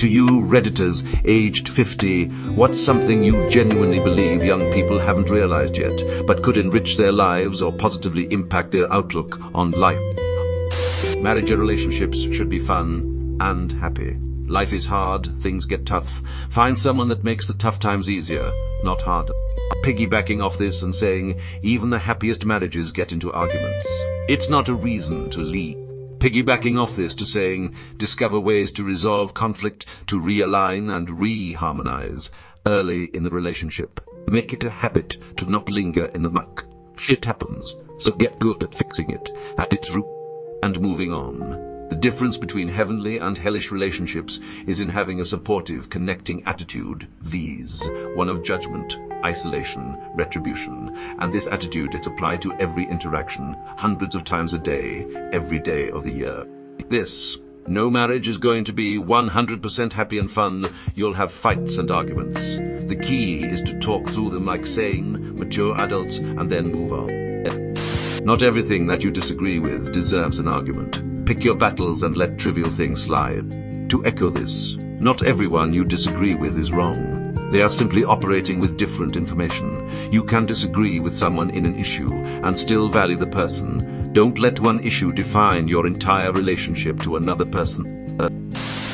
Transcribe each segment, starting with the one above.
To you Redditors aged 50, what's something you genuinely believe young people haven't realized yet, but could enrich their lives or positively impact their outlook on life? Marriage or relationships should be fun and happy. Life is hard, things get tough. Find someone that makes the tough times easier, not harder. Piggybacking off this and saying even the happiest marriages get into arguments. It's not a reason to leave. Piggybacking off this to saying discover ways to resolve conflict, to realign and re-harmonize early in the relationship. Make it a habit to not linger in the muck. Shit happens, so get good at fixing it at its root and moving on. The difference between heavenly and hellish relationships is in having a supportive, connecting attitude, viz. One of judgment, isolation, retribution, and this attitude is applied to every interaction, hundreds of times a day, every day of the year. No marriage is going to be 100% happy and fun. You'll have fights and arguments. The key is to talk through them like sane, mature adults and then move on. Not everything that you disagree with deserves an argument. Pick your battles and let trivial things slide. To echo this, not everyone you disagree with is wrong. They are simply operating with different information. You can disagree with someone in an issue and still value the person. Don't let one issue define your entire relationship to another person.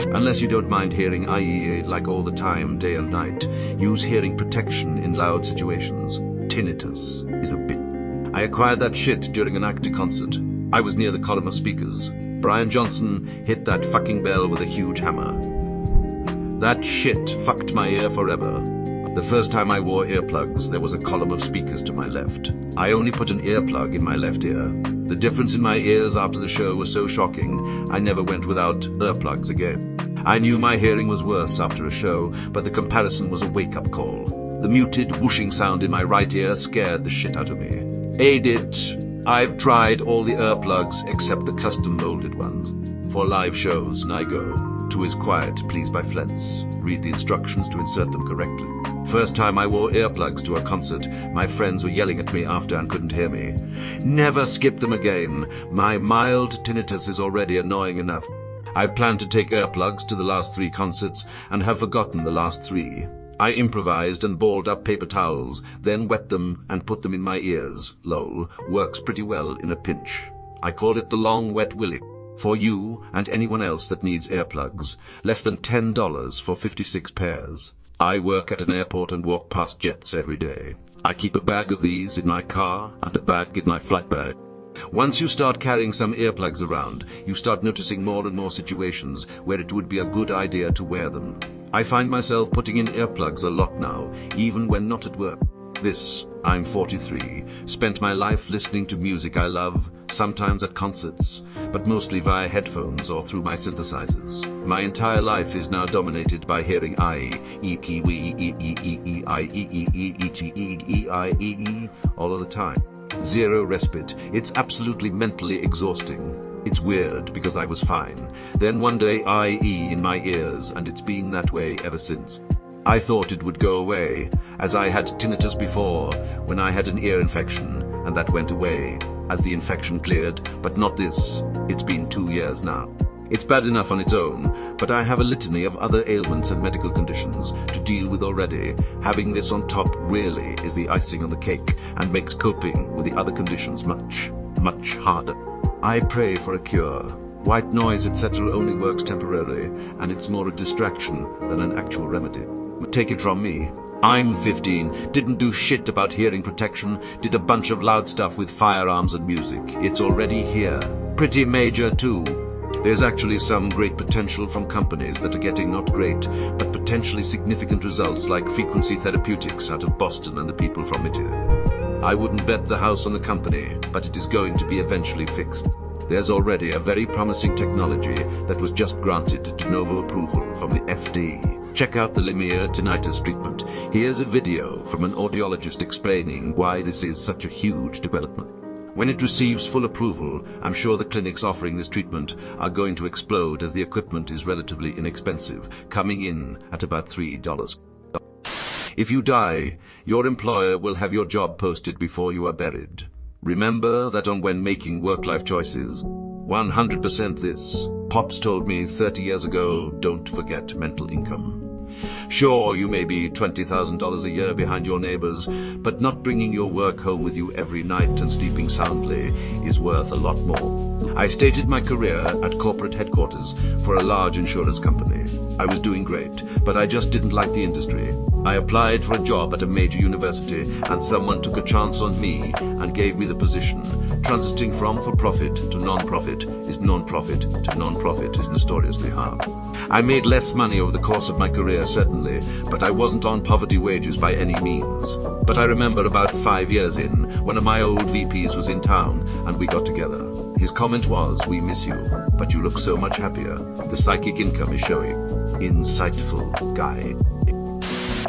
Unless you don't mind hearing IE like all the time, day and night, use hearing protection in loud situations. Tinnitus is a bit. I acquired that shit during an acting concert. I was near the column of speakers. Brian Johnson hit that fucking bell with a huge hammer. That shit fucked my ear forever. The first time I wore earplugs, there was a column of speakers to my left. I only put an earplug in my left ear. The difference in my ears after the show was so shocking, I never went without earplugs again. I knew my hearing was worse after a show, but the comparison was a wake-up call. The muted, whooshing sound in my right ear scared the shit out of me. I've tried all the earplugs except the custom-molded ones. For live shows, I go to Is Quiet, Please by Flents. Read the instructions to insert them correctly. First time I wore earplugs to a concert, my friends were yelling at me after and couldn't hear me. Never skip them again. My mild tinnitus is already annoying enough. I've planned to take earplugs to the last 3 concerts and have forgotten the last 3. I improvised and balled up paper towels, then wet them and put them in my ears. Lol, works pretty well in a pinch. I call it the long wet willy. For you and anyone else that needs earplugs, less than $10 for 56 pairs. I work at an airport and walk past jets every day. I keep a bag of these in my car and a bag in my flight bag. Once you start carrying some earplugs around, you start noticing more and more situations where it would be a good idea to wear them. I find myself putting in earplugs a lot now, even when not at work. I'm 43, spent my life listening to music I love, sometimes at concerts, but mostly via headphones or through my synthesizers. My entire life is now dominated by hearing I, E, P, W, E, E, E, E, E, I, E, E, E, E, G, E, E, I, E, E, all of the time. Zero respite. It's absolutely mentally exhausting. It's weird because I was fine. Then one day IE in my ears, and it's been that way ever since. I thought it would go away, as I had tinnitus before, when I had an ear infection, and that went away, as the infection cleared, but not this. It's been 2 years now. It's bad enough on its own, but I have a litany of other ailments and medical conditions to deal with already. Having this on top really is the icing on the cake, and makes coping with the other conditions much, much harder. I pray for a cure. White noise, etc. only works temporarily, and it's more a distraction than an actual remedy. Take it from me. I'm 15, didn't do shit about hearing protection, did a bunch of loud stuff with firearms and music. It's already here. Pretty major too. There's actually some great potential from companies that are getting not great, but potentially significant results like Frequency Therapeutics out of Boston and the people from it here. I wouldn't bet the house on the company, but it is going to be eventually fixed. There's already a very promising technology that was just granted de novo approval from the FDA. Check out the Lemire tinnitus treatment. Here's a video from an audiologist explaining why this is such a huge development. When it receives full approval, I'm sure the clinics offering this treatment are going to explode as the equipment is relatively inexpensive, coming in at about $3. If you die, your employer will have your job posted before you are buried. Remember that on when making work-life choices, 100% this. Pops told me 30 years ago, don't forget mental income. Sure, you may be $20,000 a year behind your neighbors, but not bringing your work home with you every night and sleeping soundly is worth a lot more. I started my career at corporate headquarters for a large insurance company. I was doing great, but I just didn't like the industry. I applied for a job at a major university, and someone took a chance on me and gave me the position. Transiting from for-profit to non-profit is non-profit to non-profit is notoriously hard. I made less money over the course of my career, certainly, but I wasn't on poverty wages by any means. But I remember about 5 years in, one of my old VPs was in town, and we got together. His comment was, "We miss you, but you look so much happier. The psychic income is showing." Insightful guy.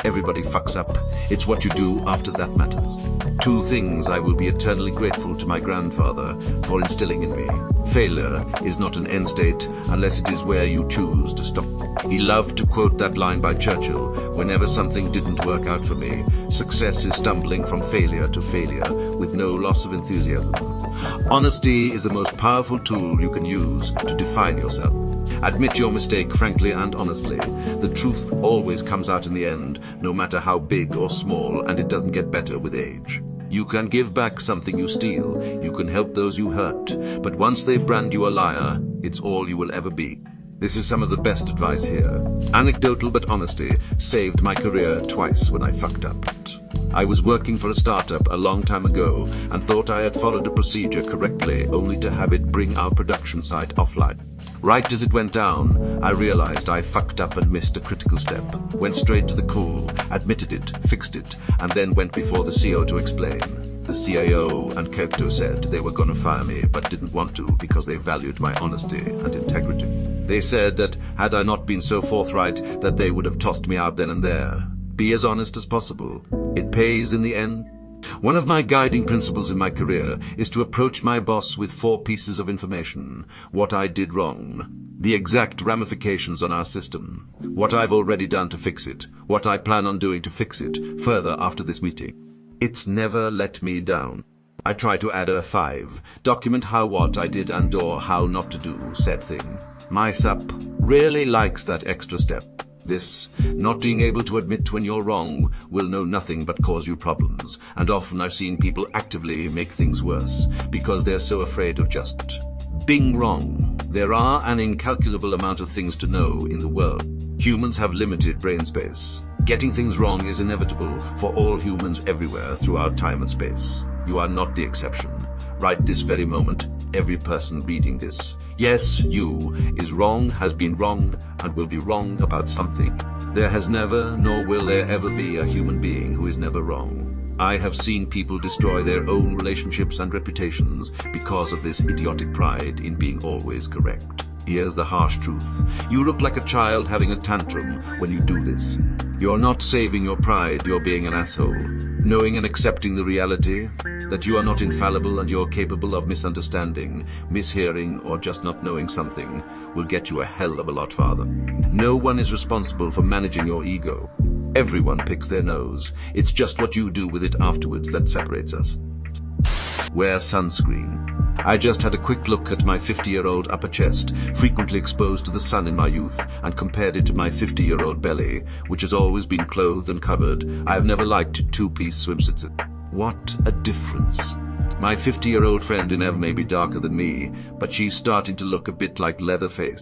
Everybody fucks up. It's what you do after that matters. 2 things I will be eternally grateful to my grandfather for instilling in me. Failure is not an end state unless it is where you choose to stop. He loved to quote that line by Churchill whenever something didn't work out for me. Success is stumbling from failure to failure with no loss of enthusiasm. Honesty is the most powerful tool you can use to define yourself. Admit your mistake frankly and honestly. The truth always comes out in the end, no matter how big or small, and it doesn't get better with age. You can give back something you steal, you can help those you hurt, but once they brand you a liar, it's all you will ever be. This is some of the best advice here. Anecdotal but honesty saved my career twice when I fucked up. I was working for a startup a long time ago and thought I had followed a procedure correctly, only to have it bring our production site offline. Right as it went down, I realized I fucked up and missed a critical step. Went straight to the cool, admitted it, fixed it, and then went before the CEO to explain. The CIO and Cocteau said they were gonna fire me, but didn't want to because they valued my honesty and integrity. They said that had I not been so forthright, that they would have tossed me out then and there. Be as honest as possible. It pays in the end. One of my guiding principles in my career is to approach my boss with 4 pieces of information: what I did wrong, the exact ramifications on our system, what I've already done to fix it, what I plan on doing to fix it further after this meeting. It's never let me down. I try to add a 5, document how what I did and or how not to do said thing. My sup really likes that extra step. This, not being able to admit when you're wrong, will know nothing but cause you problems, and often I've seen people actively make things worse, because they're so afraid of just being wrong. There are an incalculable amount of things to know in the world. Humans have limited brain space. Getting things wrong is inevitable for all humans everywhere throughout time and space. You are not the exception. Right this very moment, every person reading this, yes, you, is wrong, has been wrong, and will be wrong about something. There has never, nor will there ever be, a human being who is never wrong. I have seen people destroy their own relationships and reputations because of this idiotic pride in being always correct. Here's the harsh truth. You look like a child having a tantrum when you do this. You're not saving your pride, you're being an asshole. Knowing and accepting the reality that you are not infallible and you're capable of misunderstanding, mishearing, or just not knowing something will get you a hell of a lot farther. No one is responsible for managing your ego. Everyone picks their nose. It's just what you do with it afterwards that separates us. Wear sunscreen. I just had a quick look at my 50-year-old upper chest, frequently exposed to the sun in my youth, and compared it to my 50-year-old belly, which has always been clothed and covered. I have never liked 2-piece swimsuits. What a difference. My 50-year-old friend in Ev may be darker than me, but she's starting to look a bit like Leatherface.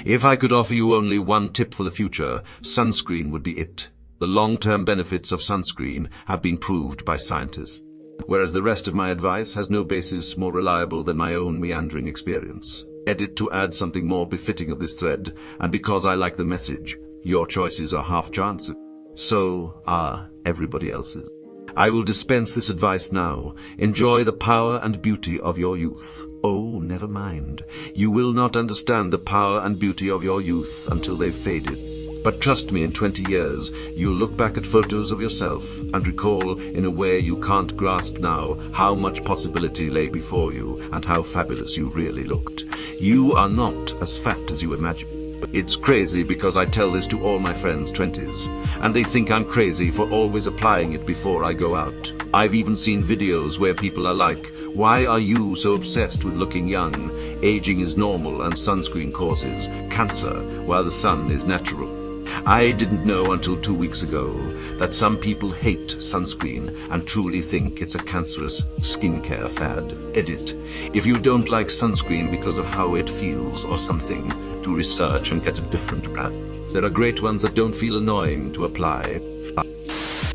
If I could offer you only one tip for the future, sunscreen would be it. The long-term benefits of sunscreen have been proved by scientists, whereas the rest of my advice has no basis more reliable than my own meandering experience. Edit to add something more befitting of this thread, and because I like the message, your choices are half chances. So are everybody else's. I will dispense this advice now. Enjoy the power and beauty of your youth. Oh, never mind. You will not understand the power and beauty of your youth until they've faded. But trust me, in 20 years, you'll look back at photos of yourself and recall in a way you can't grasp now how much possibility lay before you and how fabulous you really looked. You are not as fat as you imagine. It's crazy because I tell this to all my friends' 20s, and they think I'm crazy for always applying it before I go out. I've even seen videos where people are like, "Why are you so obsessed with looking young? Aging is normal and sunscreen causes cancer, while the sun is natural. I didn't know until 2 weeks ago that some people hate sunscreen and truly think it's a cancerous skincare fad. Edit. If you don't like sunscreen because of how it feels or something, do research and get a different brand. There are great ones that don't feel annoying to apply.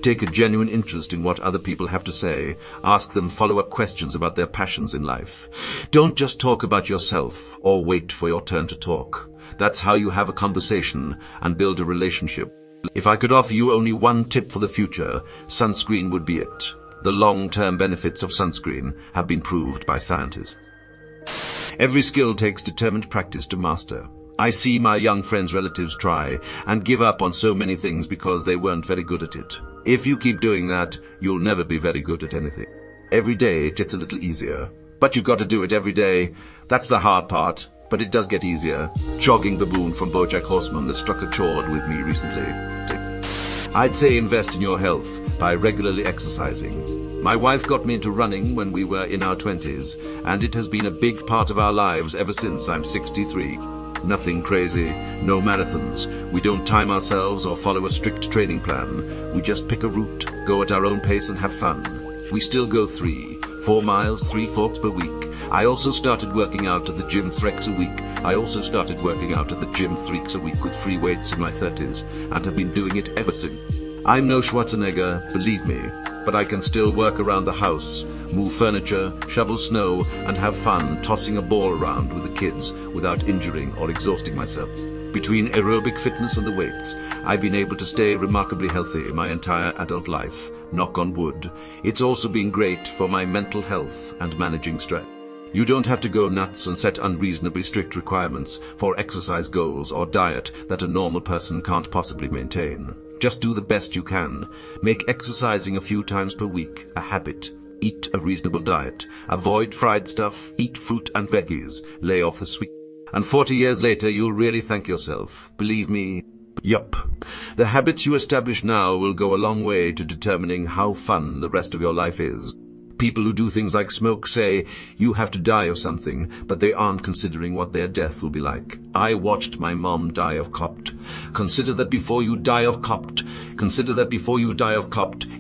Take a genuine interest in what other people have to say. Ask them follow-up questions about their passions in life. Don't just talk about yourself or wait for your turn to talk. That's how you have a conversation and build a relationship. If I could offer you only one tip for the future, sunscreen would be it. The long-term benefits of sunscreen have been proved by scientists. Every skill takes determined practice to master. I see my young friends' relatives try and give up on so many things because they weren't very good at it. If you keep doing that, you'll never be very good at anything. Every day it gets a little easier, but you've got to do it every day. That's the hard part, but it does get easier. Jogging baboon from BoJack Horseman that struck a chord with me recently. I'd say invest in your health by regularly exercising. My wife got me into running when we were in our 20s, and it has been a big part of our lives ever since I'm 63. Nothing crazy, no marathons. We don't time ourselves or follow a strict training plan. We just pick a route, go at our own pace and have fun. We still go 3-4 miles, 3 forks per week. I also started working out at the gym 3 a week. I also started working out at the gym 3 a week with free weights in my 30s and have been doing it ever since. I'm no Schwarzenegger, believe me, but I can still work around the house, move furniture, shovel snow, and have fun tossing a ball around with the kids without injuring or exhausting myself. Between aerobic fitness and the weights, I've been able to stay remarkably healthy my entire adult life, knock on wood. It's also been great for my mental health and managing stress. You don't have to go nuts and set unreasonably strict requirements for exercise goals or diet that a normal person can't possibly maintain. Just do the best you can. Make exercising a few times per week a habit. Eat a reasonable diet. Avoid fried stuff. Eat fruit and veggies. Lay off the sweet. And 40 years later, you'll really thank yourself. Believe me. Yup. The habits you establish now will go a long way to determining how fun the rest of your life is. People who do things like smoke say you have to die of something, but they aren't considering what their death will be like. I watched my mom die of copt. Consider that before you die of copt,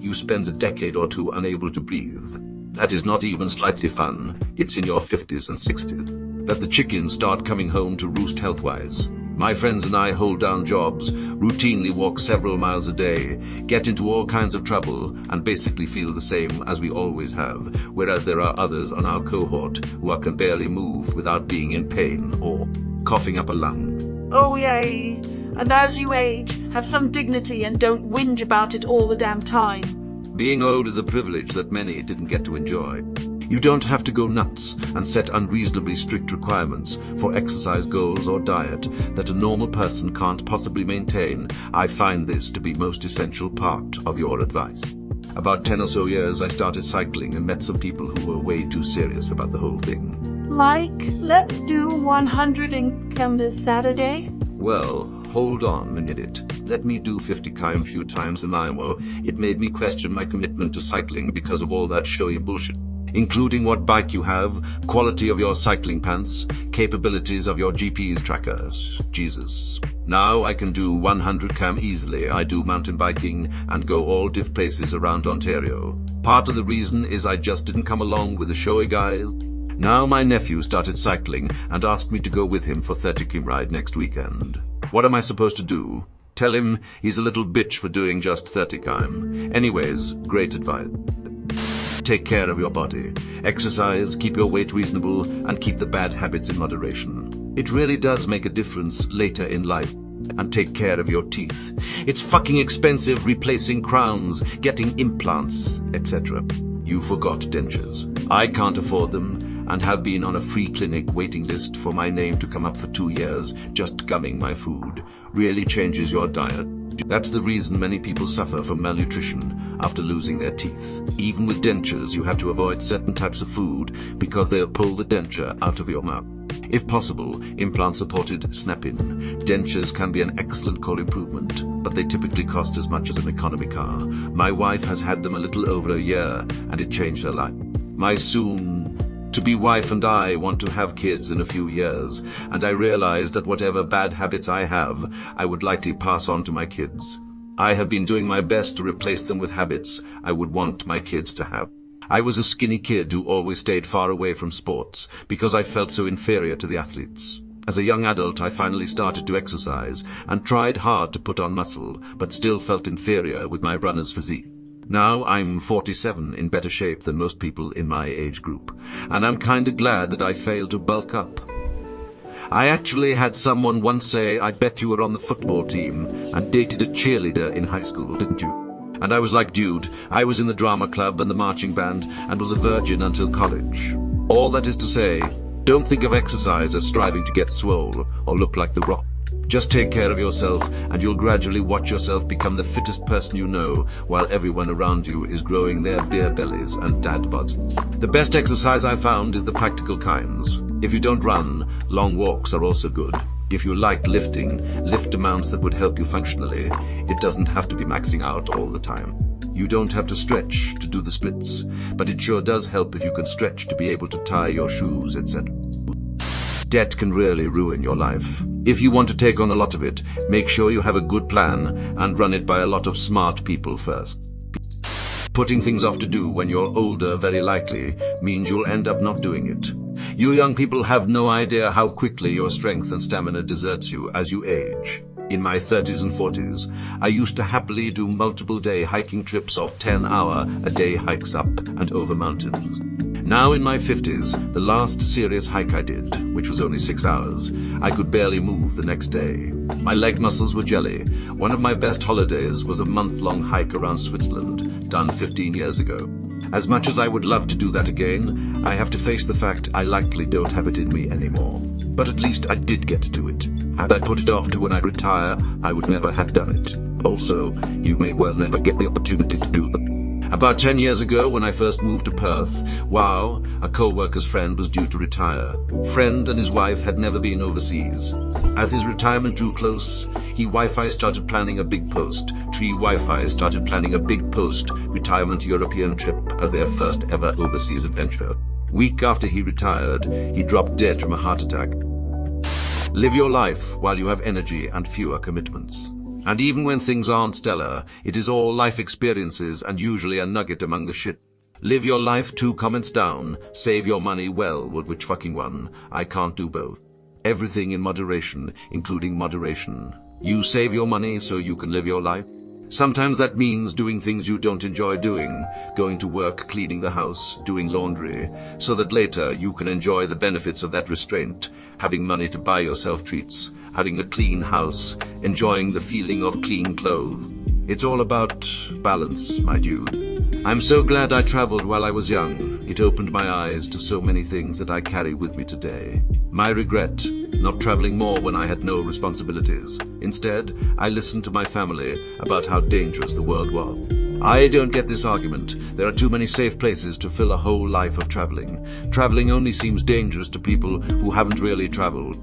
you spend a decade or two unable to breathe. That is not even slightly fun. It's in your 50s and 60s that the chickens start coming home to roost health-wise. My friends and I hold down jobs, routinely walk several miles a day, get into all kinds of trouble, and basically feel the same as we always have, whereas there are others on our cohort who can barely move without being in pain or coughing up a lung. Oh yay! And as you age, have some dignity and don't whinge about it all the damn time. Being old is a privilege that many didn't get to enjoy. You don't have to go nuts and set unreasonably strict requirements for exercise goals or diet that a normal person can't possibly maintain. I find this to be most essential part of your advice. About 10 or so years, I started cycling and met some people who were way too serious about the whole thing. Like, let's do 100 km this Saturday? Well, hold on a minute. Let me do 50 km a few times in Iowa. It made me question my commitment to cycling because of all that showy bullshit. Including what bike you have, quality of your cycling pants, capabilities of your GPS trackers. Jesus. Now I can do 100 km easily. I do mountain biking and go all diff places around Ontario. Part of the reason is I just didn't come along with the showy guys. Now my nephew started cycling and asked me to go with him for 30 km ride next weekend. What am I supposed to do? Tell him he's a little bitch for doing just 30 km. Anyways, great advice. Take care of your body. Exercise, keep your weight reasonable, and keep the bad habits in moderation. It really does make a difference later in life. And take care of your teeth. It's fucking expensive replacing crowns, getting implants, etc. You forgot dentures. I can't afford them and have been on a free clinic waiting list for my name to come up for 2 years, just gumming my food. Really changes your diet. That's the reason many people suffer from malnutrition after losing their teeth. Even with dentures, you have to avoid certain types of food because they'll pull the denture out of your mouth. If possible, implant-supported snap-in. Dentures can be an excellent core improvement, but they typically cost as much as an economy car. My wife has had them a little over a year, and it changed her life. My soon to-be wife and I want to have kids in a few years, and I realize that whatever bad habits I have, I would likely pass on to my kids. I have been doing my best to replace them with habits I would want my kids to have. I was a skinny kid who always stayed far away from sports because I felt so inferior to the athletes. As a young adult, I finally started to exercise and tried hard to put on muscle, but still felt inferior with my runner's physique. Now I'm 47, in better shape than most people in my age group, and I'm kinda glad that I failed to bulk up. I actually had someone once say, "I bet you were on the football team and dated a cheerleader in high school, didn't you?" And I was like, dude, I was in the drama club and the marching band and was a virgin until college. All that is to say, don't think of exercise as striving to get swole or look like The Rock. Just take care of yourself and you'll gradually watch yourself become the fittest person you know while everyone around you is growing their beer bellies and dad bods. The best exercise I found is the practical kinds. If you don't run, long walks are also good. If you like lifting, lift amounts that would help you functionally. It doesn't have to be maxing out all the time. You don't have to stretch to do the splits, but it sure does help if you can stretch to be able to tie your shoes, etc. Debt can really ruin your life. If you want to take on a lot of it, make sure you have a good plan and run it by a lot of smart people first. Putting things off to do when you're older very likely means you'll end up not doing it. You young people have no idea how quickly your strength and stamina deserts you as you age. In my 30s and 40s, I used to happily do multiple-day hiking trips of 10-hour-a-day hikes up and over mountains. Now in my 50s, the last serious hike I did, which was only 6 hours, I could barely move the next day. My leg muscles were jelly. One of my best holidays was a month-long hike around Switzerland, done 15 years ago. As much as I would love to do that again, I have to face the fact I likely don't have it in me anymore. But at least I did get to do it. Had I put it off to when I retire, I would never have done it. Also, you may well never get the opportunity to do them. About 10 years ago, when I first moved to Perth, wow, a co-worker's friend was due to retire. Friend and his wife had never been overseas. As his retirement drew close, Wi-Fi started planning a big post. Tree Wi-Fi started planning a big post-retirement European trip as their first ever overseas adventure. Week after he retired, he dropped dead from a heart attack. Live your life while you have energy and fewer commitments. And even when things aren't stellar, it is all life experiences and usually a nugget among the shit. Live your life 2 comments down. Save your money well, which fucking one? I can't do both. Everything in moderation, including moderation. You save your money so you can live your life. Sometimes that means doing things you don't enjoy doing, going to work, cleaning the house, doing laundry, so that later you can enjoy the benefits of that restraint, having money to buy yourself treats, having a clean house, enjoying the feeling of clean clothes. It's all about balance, my dude. I'm so glad I traveled while I was young. It opened my eyes to so many things that I carry with me today. My regret, not traveling more when I had no responsibilities. Instead, I listened to my family about how dangerous the world was. I don't get this argument. There are too many safe places to fill a whole life of traveling. Traveling only seems dangerous to people who haven't really traveled.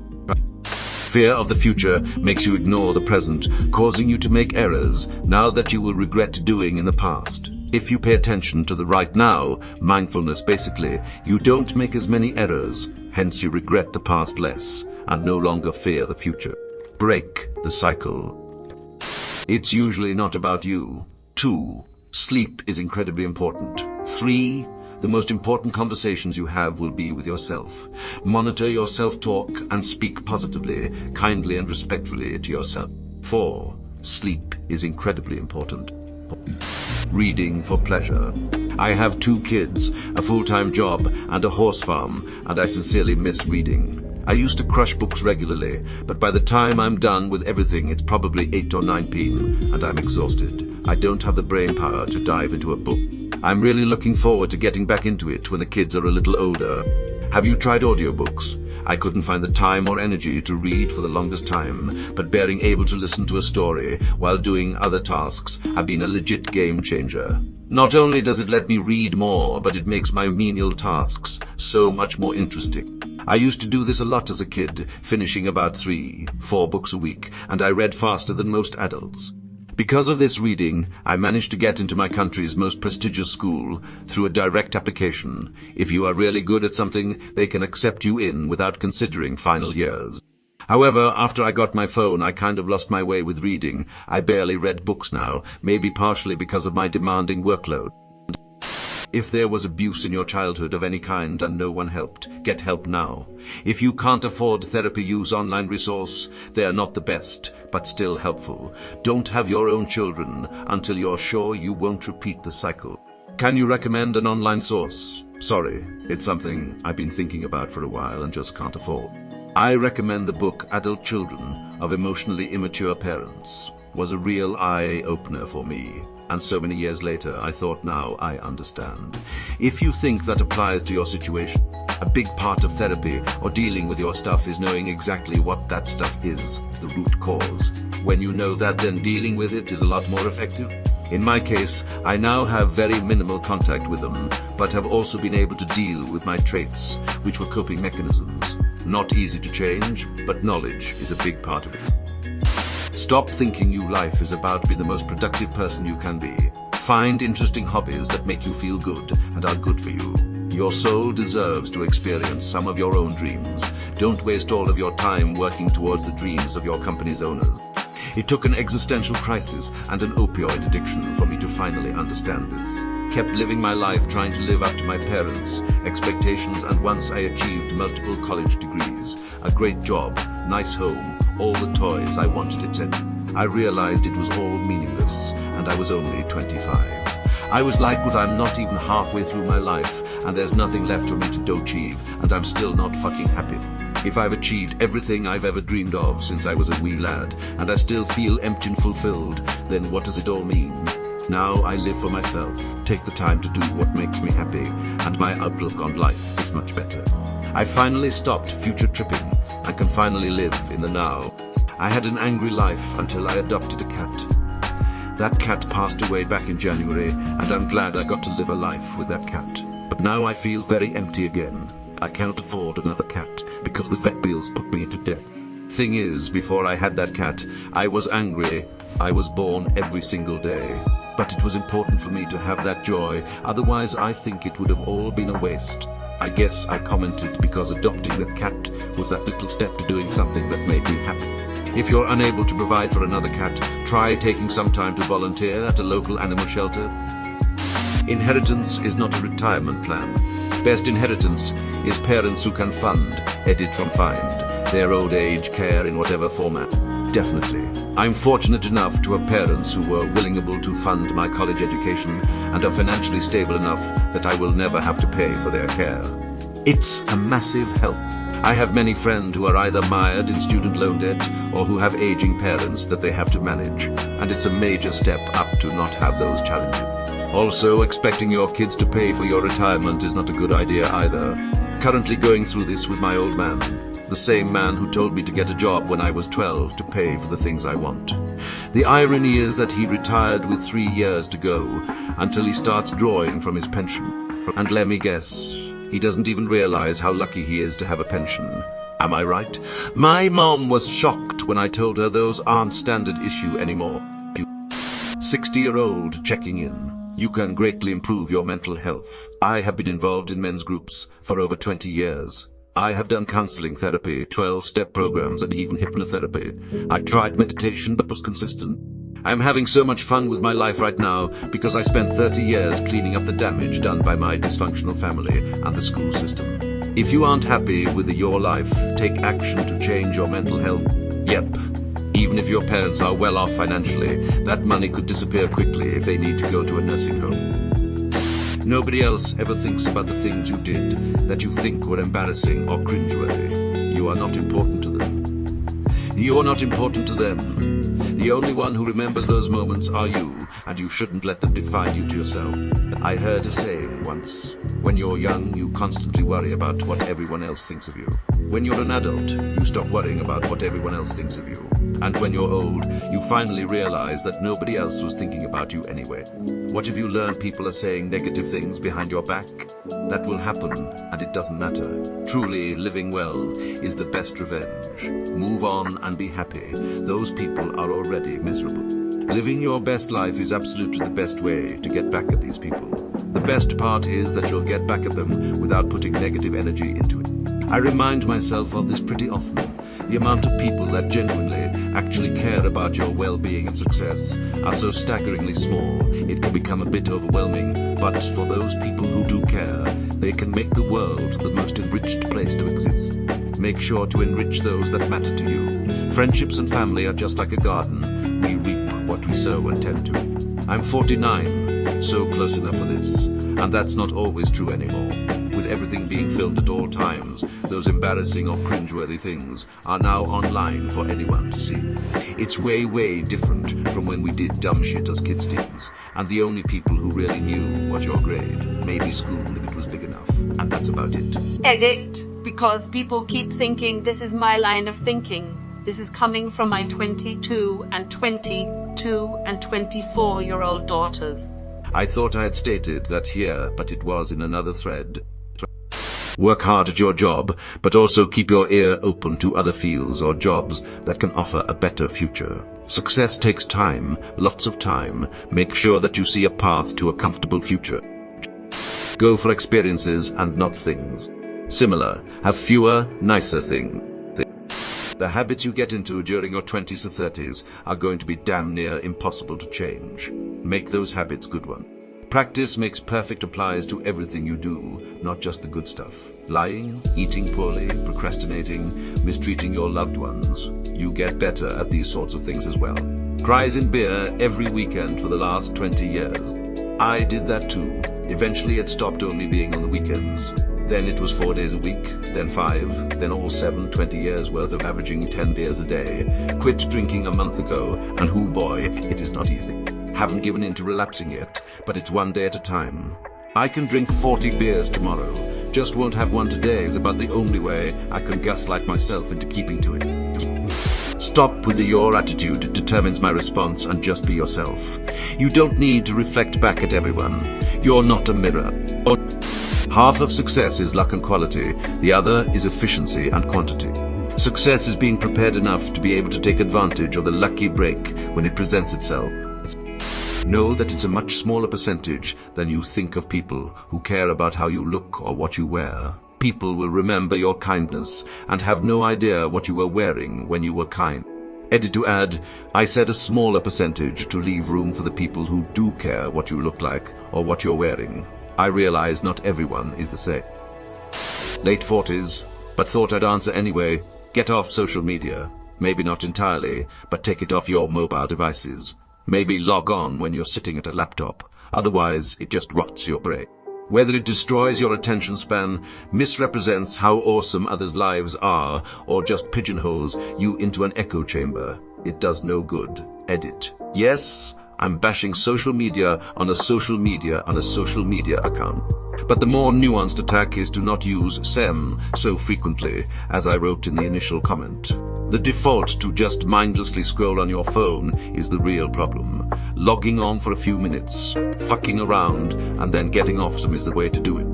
Fear of the future makes you ignore the present, causing you to make errors now that you will regret doing in the past. If you pay attention to the right now, mindfulness basically, you don't make as many errors, hence you regret the past less and no longer fear the future. Break the cycle. It's usually not about you. 2. Sleep is incredibly important. 3. The most important conversations you have will be with yourself. Monitor your self-talk and speak positively, kindly and respectfully to yourself. 4. Sleep is incredibly important. Reading for pleasure. I have 2 kids, a full-time job, and a horse farm, and I sincerely miss reading. I used to crush books regularly, but by the time I'm done with everything, it's probably 8 or 9 p.m., and I'm exhausted. I don't have the brain power to dive into a book. I'm really looking forward to getting back into it when the kids are a little older. Have you tried audiobooks? I couldn't find the time or energy to read for the longest time, but being able to listen to a story while doing other tasks have been a legit game changer. Not only does it let me read more, but it makes my menial tasks so much more interesting. I used to do this a lot as a kid, finishing about 3-4 books a week, and I read faster than most adults. Because of this reading, I managed to get into my country's most prestigious school through a direct application. If you are really good at something, they can accept you in without considering final years. However, after I got my phone, I kind of lost my way with reading. I barely read books now, maybe partially because of my demanding workload. If there was abuse in your childhood of any kind and no one helped, get help now. If you can't afford therapy, use online resource. They are not the best, but still helpful. Don't have your own children until you're sure you won't repeat the cycle. Can you recommend an online source? Sorry, it's something I've been thinking about for a while and just can't afford. I recommend the book Adult Children of Emotionally Immature Parents. Was a real eye-opener for me. And so many years later, I thought, now I understand. If you think that applies to your situation, a big part of therapy or dealing with your stuff is knowing exactly what that stuff is, the root cause. When you know that, then dealing with it is a lot more effective. In my case, I now have very minimal contact with them, but have also been able to deal with my traits, which were coping mechanisms. Not easy to change, but knowledge is a big part of it. Stop thinking your life is about to be the most productive person you can be. Find interesting hobbies that make you feel good and are good for you. Your soul deserves to experience some of your own dreams. Don't waste all of your time working towards the dreams of your company's owners. It took an existential crisis and an opioid addiction for me to finally understand this. Kept living my life trying to live up to my parents' expectations, and once I achieved multiple college degrees, a great job, nice home, all the toys I wanted, etc., I realized it was all meaningless, and I was only 25. I was like, well, I'm not even halfway through my life, and there's nothing left for me to achieve, and I'm still not fucking happy. If I've achieved everything I've ever dreamed of since I was a wee lad, and I still feel empty and fulfilled, then what does it all mean? Now I live for myself, take the time to do what makes me happy, and my outlook on life is much better. I finally stopped future tripping. I can finally live in the now. I had an angry life until I adopted a cat. That cat passed away back in January, and I'm glad I got to live a life with that cat. But now I feel very empty again. I can't afford another cat because the vet bills put me into debt. Thing is, before I had that cat, I was angry. I was born every single day. But it was important for me to have that joy, otherwise I think it would have all been a waste. I guess I commented because adopting that cat was that little step to doing something that made me happy. If you're unable to provide for another cat, try taking some time to volunteer at a local animal shelter. Inheritance is not a retirement plan. Best inheritance is parents who can fund, edit from find, their old age care in whatever format. Definitely. I'm fortunate enough to have parents who were willingable to fund my college education and are financially stable enough that I will never have to pay for their care. It's a massive help. I have many friends who are either mired in student loan debt or who have aging parents that they have to manage, and it's a major step up to not have those challenges. Also, expecting your kids to pay for your retirement is not a good idea either. Currently going through this with my old man. The same man who told me to get a job when I was 12 to pay for the things I want. The irony is that he retired with 3 years to go until he starts drawing from his pension. And let me guess, he doesn't even realize how lucky he is to have a pension. Am I right? My mom was shocked when I told her those aren't standard issue anymore. 60-year-old checking in. You can greatly improve your mental health. I have been involved in men's groups for over 20 years. I have done counseling therapy, 12-step programs, and even hypnotherapy. I tried meditation but was consistent. I'm having so much fun with my life right now because I spent 30 years cleaning up the damage done by my dysfunctional family and the school system. If you aren't happy with your life, take action to change your mental health. Yep. Even if your parents are well off financially, that money could disappear quickly if they need to go to a nursing home. Nobody else ever thinks about the things you did that you think were embarrassing or cringeworthy. You are not important to them. You are not important to them. The only one who remembers those moments are you, and you shouldn't let them define you to yourself. I heard a saying once, when you're young, you constantly worry about what everyone else thinks of you. When you're an adult, you stop worrying about what everyone else thinks of you. And when you're old, you finally realize that nobody else was thinking about you anyway. What if you learn people are saying negative things behind your back? That will happen, and it doesn't matter. Truly, living well is the best revenge. Move on and be happy. Those people are already miserable. Living your best life is absolutely the best way to get back at these people. The best part is that you'll get back at them without putting negative energy into it. I remind myself of this pretty often. The amount of people that genuinely actually care about your well-being and success are so staggeringly small, it can become a bit overwhelming. But for those people who do care, they can make the world the most enriched place to exist. Make sure to enrich those that matter to you. Friendships and family are just like a garden. We reap what we sow and tend to. I'm 49, so close enough for this. And that's not always true anymore. With everything being filmed at all times, those embarrassing or cringeworthy things are now online for anyone to see. It's way different from when we did dumb shit as kids teens, and the only people who really knew was your grade, maybe school if it was big enough, and that's about it. Edit, because people keep thinking this is my line of thinking. This is coming from my 22 and 24-year-old daughters. I thought I had stated that here, but it was in another thread. Work hard at your job, but also keep your ear open to other fields or jobs that can offer a better future. Success takes time, lots of time. Make sure that you see a path to a comfortable future. Go for experiences and not things. Similar, have fewer, nicer things. The habits you get into during your 20s or 30s are going to be damn near impossible to change. Make those habits good ones. Practice makes perfect applies to everything you do, not just the good stuff. Lying, eating poorly, procrastinating, mistreating your loved ones. You get better at these sorts of things as well. Cries in beer every weekend for the last 20 years. I did that too. Eventually it stopped only being on the weekends. Then it was 4 days a week, then 5, then all 7, 20 years worth of averaging 10 beers a day. Quit drinking a month ago, and hoo boy, it is not easy. Haven't given in to relapsing yet, but it's one day at a time. I can drink 40 beers tomorrow, just won't have one today is about the only way I can gaslight myself into keeping to it. Stop with the your attitude determines my response and just be yourself. You don't need to reflect back at everyone. You're not a mirror. Half of success is luck and quality, the other is efficiency and quantity. Success is being prepared enough to be able to take advantage of the lucky break when it presents itself. Know that it's a much smaller percentage than you think of people who care about how you look or what you wear. People will remember your kindness and have no idea what you were wearing when you were kind. Edit to add, I said a smaller percentage to leave room for the people who do care what you look like or what you're wearing. I realize not everyone is the same. Late 40s, but thought I'd answer anyway. Get off social media. Maybe not entirely, but take it off your mobile devices. Maybe log on when you're sitting at a laptop. Otherwise, it just rots your brain. Whether it destroys your attention span, misrepresents how awesome others' lives are, or just pigeonholes you into an echo chamber, it does no good. Edit. Yes, I'm bashing social media on a social media on a social media account. But the more nuanced attack is to not use SEM so frequently, as I wrote in the initial comment. The default to just mindlessly scroll on your phone is the real problem. Logging on for a few minutes, fucking around, and then getting off some is the way to do it.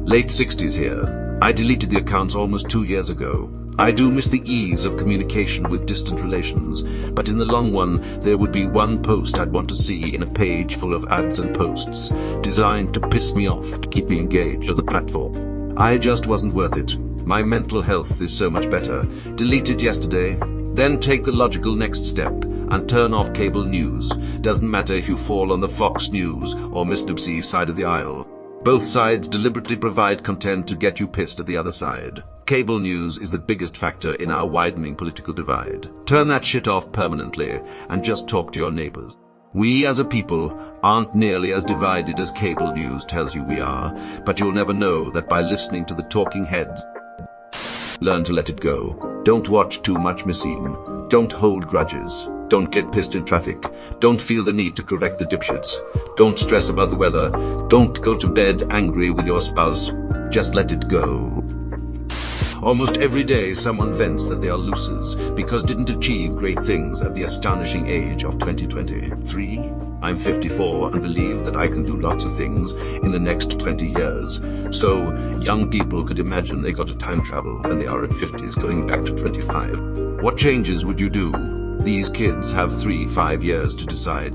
Late 60s here. I deleted the accounts almost 2 years ago. I do miss the ease of communication with distant relations, but in the long run, there would be one post I'd want to see in a page full of ads and posts, designed to piss me off to keep me engaged on the platform. I just wasn't worth it. My mental health is so much better. Deleted yesterday. Then take the logical next step and turn off cable news. Doesn't matter if you fall on the Fox News or MSNBC side of the aisle. Both sides deliberately provide content to get you pissed at the other side. Cable news is the biggest factor in our widening political divide. Turn that shit off permanently and just talk to your neighbors. We as a people aren't nearly as divided as cable news tells you we are, but you'll never know that by listening to the talking heads. Learn to let it go. Don't watch too much machine. Don't hold grudges. Don't get pissed in traffic. Don't feel the need to correct the dipshits. Don't stress about the weather. Don't go to bed angry with your spouse. Just let it go. Almost every day someone vents that they are losers because didn't achieve great things at the astonishing age of 2023. I'm 54 and believe that I can do lots of things in the next 20 years. So young people could imagine they got to time travel when they are at 50s going back to 25. What changes would you do? These kids have 3-5 years to decide.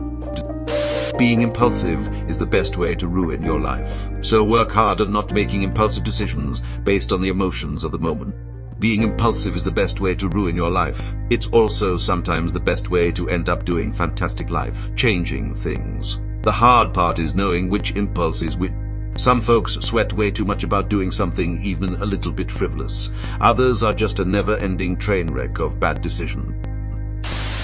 Being impulsive is the best way to ruin your life. So work hard at not making impulsive decisions based on the emotions of the moment. Being impulsive is the best way to ruin your life. It's also sometimes the best way to end up doing fantastic life-changing things. The hard part is knowing which impulse is which. Some folks sweat way too much about doing something even a little bit frivolous. Others are just a never-ending train wreck of bad decisions.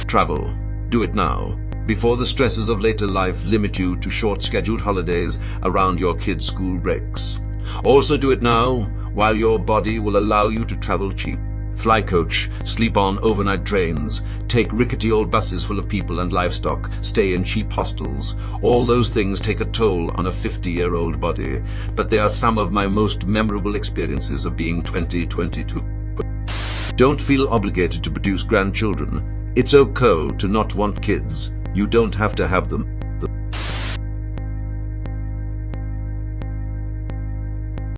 Travel. Do it now, before the stresses of later life limit you to short-scheduled holidays around your kids' school breaks. Also do it now, while your body will allow you to travel cheap. Fly coach, sleep on overnight trains, take rickety old buses full of people and livestock, stay in cheap hostels. All those things take a toll on a 50-year-old body, but they are some of my most memorable experiences of being 2022. Don't feel obligated to produce grandchildren. It's okay to not want kids. You don't have to have them.